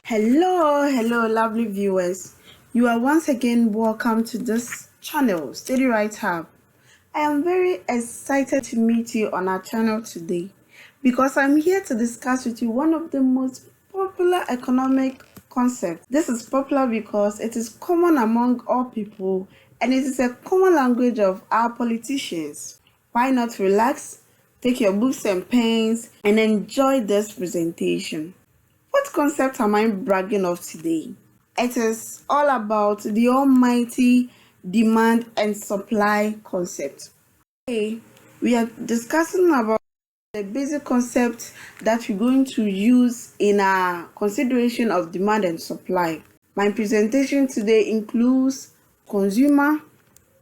Hello, lovely viewers. You are once again welcome to this channel, Steady Right Hub. I am very excited to meet you on our channel today because I'm here to discuss with you one of the most popular economic concepts. This is popular because it is common among all people and it is a common language of our politicians. Why not relax, take your books and pens, and enjoy this presentation? What concept am I bragging of today? It is all about the almighty demand and supply concept. Today, we are discussing about the basic concept that we're going to use in our consideration of demand and supply. My presentation today includes consumer,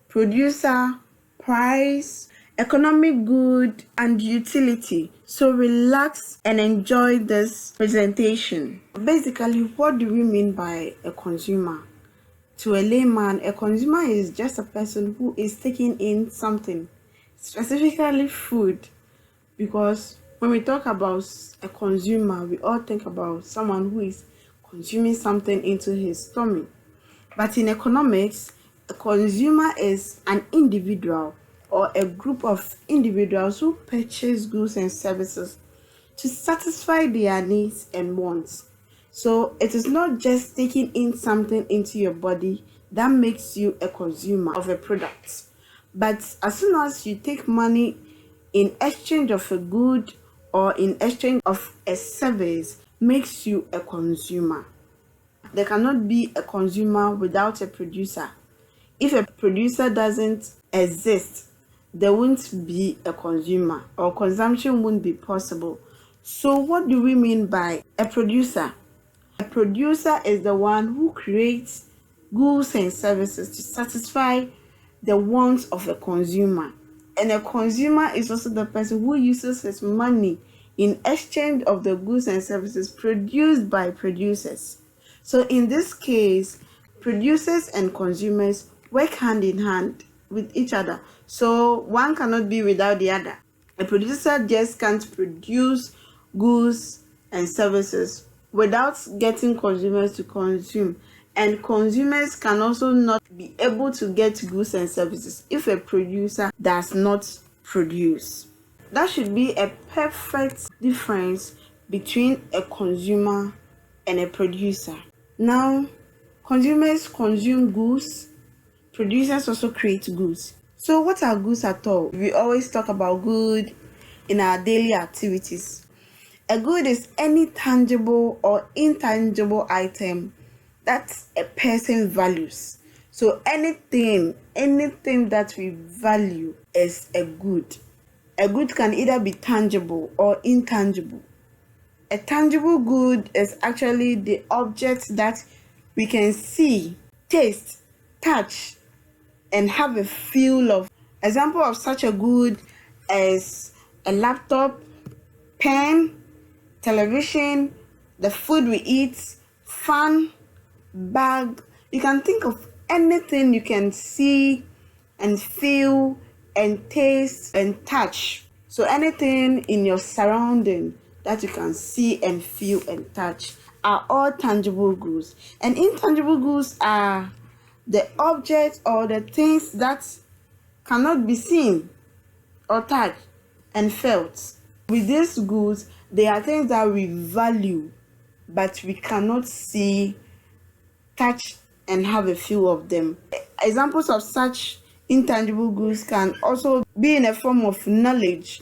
producer, price, economic good, and utility. So relax and enjoy this presentation. Basically, what do we mean by a consumer? To a layman, a consumer is just a person who is taking in something, specifically food, because when we talk about a consumer, we all think about someone who is consuming something into his stomach. But in economics, a consumer is an individual or a group of individuals who purchase goods and services to satisfy their needs and wants. So it is not just taking in something into your body that makes you a consumer of a product. But as soon as you take money in exchange of a good or in exchange of a service, makes you a consumer. There cannot be a consumer without a producer. If a producer doesn't exist, there won't be a consumer or consumption won't be possible. So what do we mean by a producer? A producer is the one who creates goods and services to satisfy the wants of a consumer. And a consumer is also the person who uses his money in exchange of the goods and services produced by producers. So in this case, producers and consumers work hand in hand with each other. So one cannot be without the other. A producer just can't produce goods and services without getting consumers to consume. And consumers can also not be able to get goods and services if a producer does not produce. That should be a perfect difference between a consumer and a producer. Now, consumers consume goods, producers also create goods. So what are goods at all? We always talk about good in our daily activities. A good is any tangible or intangible item that a person values. So anything that we value is a good. A good can either be tangible or intangible. A tangible good is actually the object that we can see, taste, touch, and have a feel of. Example of such a good is a laptop, pen, television, the food we eat, fan, bag. You can think of anything you can see and feel and taste and touch. So anything in your surrounding that you can see and feel and touch are all tangible goods. And intangible goods are the objects or the things that cannot be seen or touched and felt. With these goods, they are things that we value, but we cannot see, touch, and have a feel of them. Examples of such intangible goods can also be in a form of knowledge.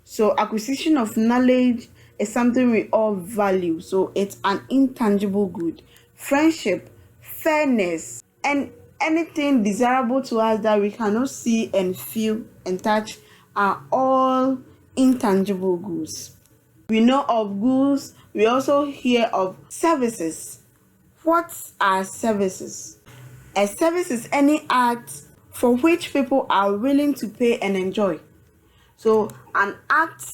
So acquisition of knowledge is something we all value. So it's an intangible good. Friendship, fairness, and anything desirable to us that we cannot see and feel and touch are all intangible goods. We know of goods, we also hear of services. What are services? A service is any act for which people are willing to pay and enjoy. So an act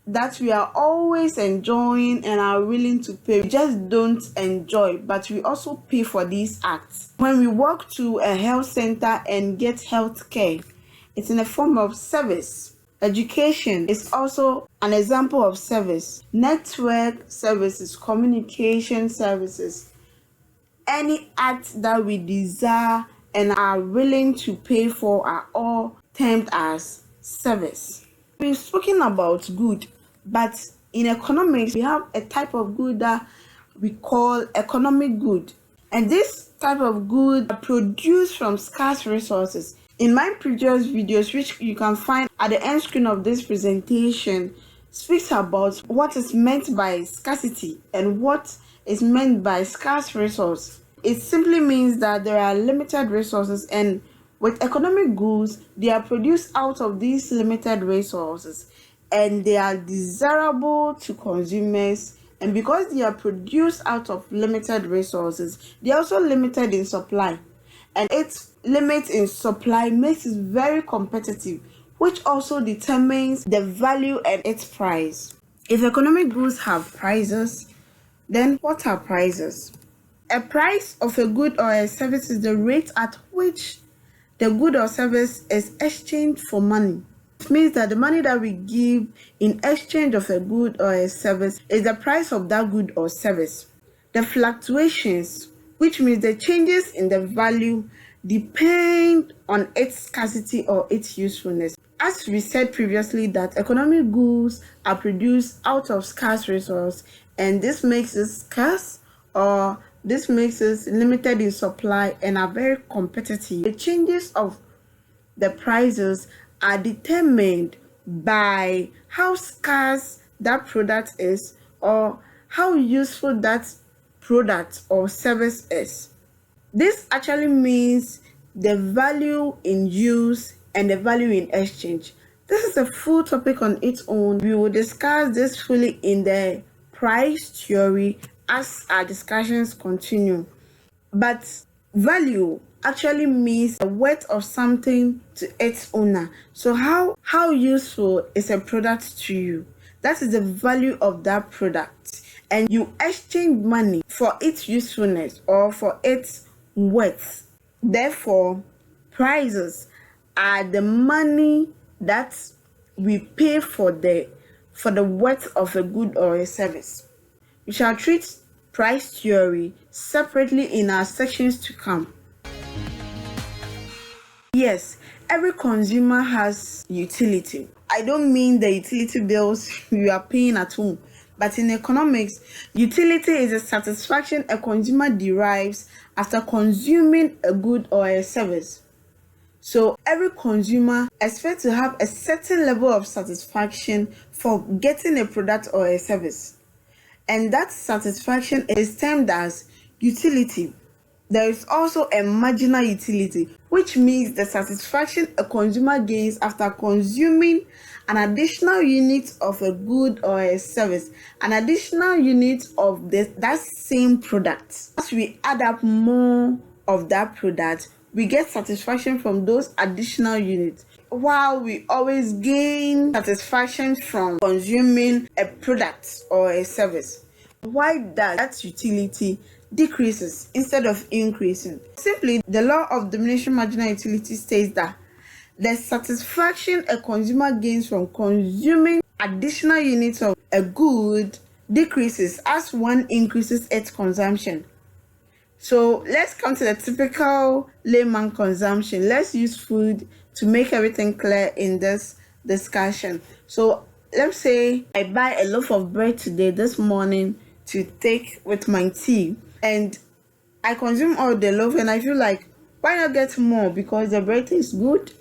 that we are always enjoying and are willing to pay. We just don't enjoy, but we also pay for these acts. When we walk to a health center and get health care, it's in a form of service. Education is also an example of service. Network services, communication services, any act that we desire and are willing to pay for are all termed as service. We've spoken about good, but in economics, we have a type of good that we call economic good. And this type of good are produced from scarce resources. In my previous videos, which you can find at the end screen of this presentation, speaks about what is meant by scarcity and what is meant by scarce resource. It simply means that there are limited resources, and with economic goods, they are produced out of these limited resources and they are desirable to consumers. And because they are produced out of limited resources, they are also limited in supply. And its limit in supply makes it very competitive, which also determines the value and its price. If economic goods have prices, then what are prices? A price of a good or a service is the rate at which the good or service is exchanged for money. It means that the money that we give in exchange of a good or a service is the price of that good or service. The fluctuations, which means the changes in the value, depend on its scarcity or its usefulness. As we said previously, that economic goods are produced out of scarce resource, and this makes it scarce, or this makes it limited in supply and are very competitive. The changes of the prices are determined by how scarce that product is or how useful that product or service is. This actually means the value in use and the value in exchange. This is a full topic on its own. We will discuss this fully in the price theory as our discussions continue. But value actually means the worth of something to its owner. So how useful is a product to you? That is the value of that product. And you exchange money for its usefulness or for its worth. Therefore, prices are the money that we pay for the worth of a good or a service. We shall treat price theory separately in our sections to come. Yes, every consumer has utility. I don't mean the utility bills you are paying at home, but in economics, utility is a satisfaction a consumer derives after consuming a good or a service. So every consumer expects to have a certain level of satisfaction for getting a product or a service. And that satisfaction is termed as utility. There is also a marginal utility, which means the satisfaction a consumer gains after consuming an additional unit of a good or a service, an additional unit of that same product. As we add up more of that product, we get satisfaction from those additional units, while we always gain satisfaction from consuming a product or a service. Why that utility decreases instead of increasing? Simply, the law of diminishing marginal utility states that the satisfaction a consumer gains from consuming additional units of a good decreases as one increases its consumption. So let's come to the typical layman consumption. Let's use food to make everything clear in this discussion. So let's say I buy a loaf of bread this morning to take with my tea, and I consume all the loaf, and I feel like, why not get more? Because the bread is good,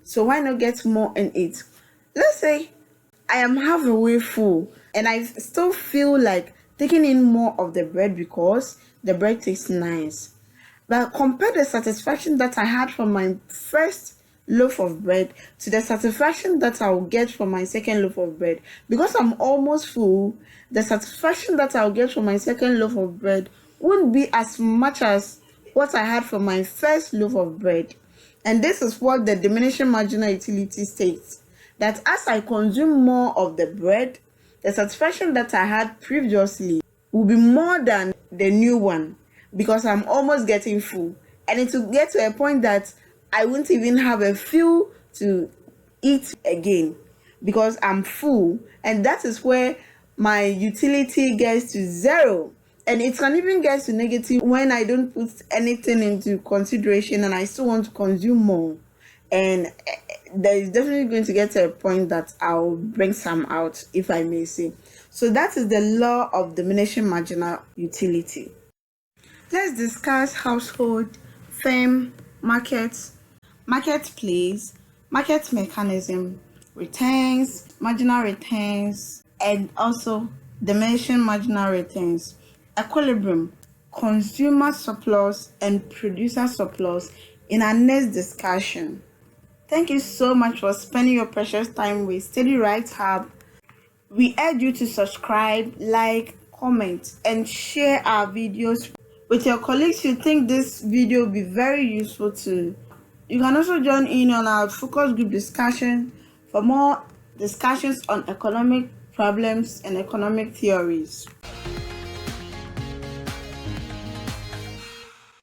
so why not get more and eat? Let's say I am halfway full and I still feel like taking in more of the bread because the bread tastes nice. But compare the satisfaction that I had from my first loaf of bread to the satisfaction that I will get from my second loaf of bread. Because I'm almost full, the satisfaction that I'll get from my second loaf of bread wouldn't be as much as what I had from my first loaf of bread. And this is what the diminishing marginal utility states, that as I consume more of the bread, the satisfaction that I had previously will be more than the new one, because I'm almost getting full. And it will get to a point that I won't even have a few to eat again. because I'm full, and that is where my utility gets to zero. And it can even get to negative when I don't put anything into consideration and I still want to consume more. And there is definitely going to get to a point that I'll bring some out, if I may say. So that is the law of diminishing marginal utility. Let's discuss household, firm, marketplace, market mechanism, returns, marginal returns, and also diminishing marginal returns, equilibrium, consumer surplus, and producer surplus in our next discussion. Thank you so much for spending your precious time with Steady Right Hub. We urge you to subscribe, like, comment, and share our videos with your colleagues who think this video will be very useful to. You can also join in on our focus group discussion for more discussions on economic problems and economic theories.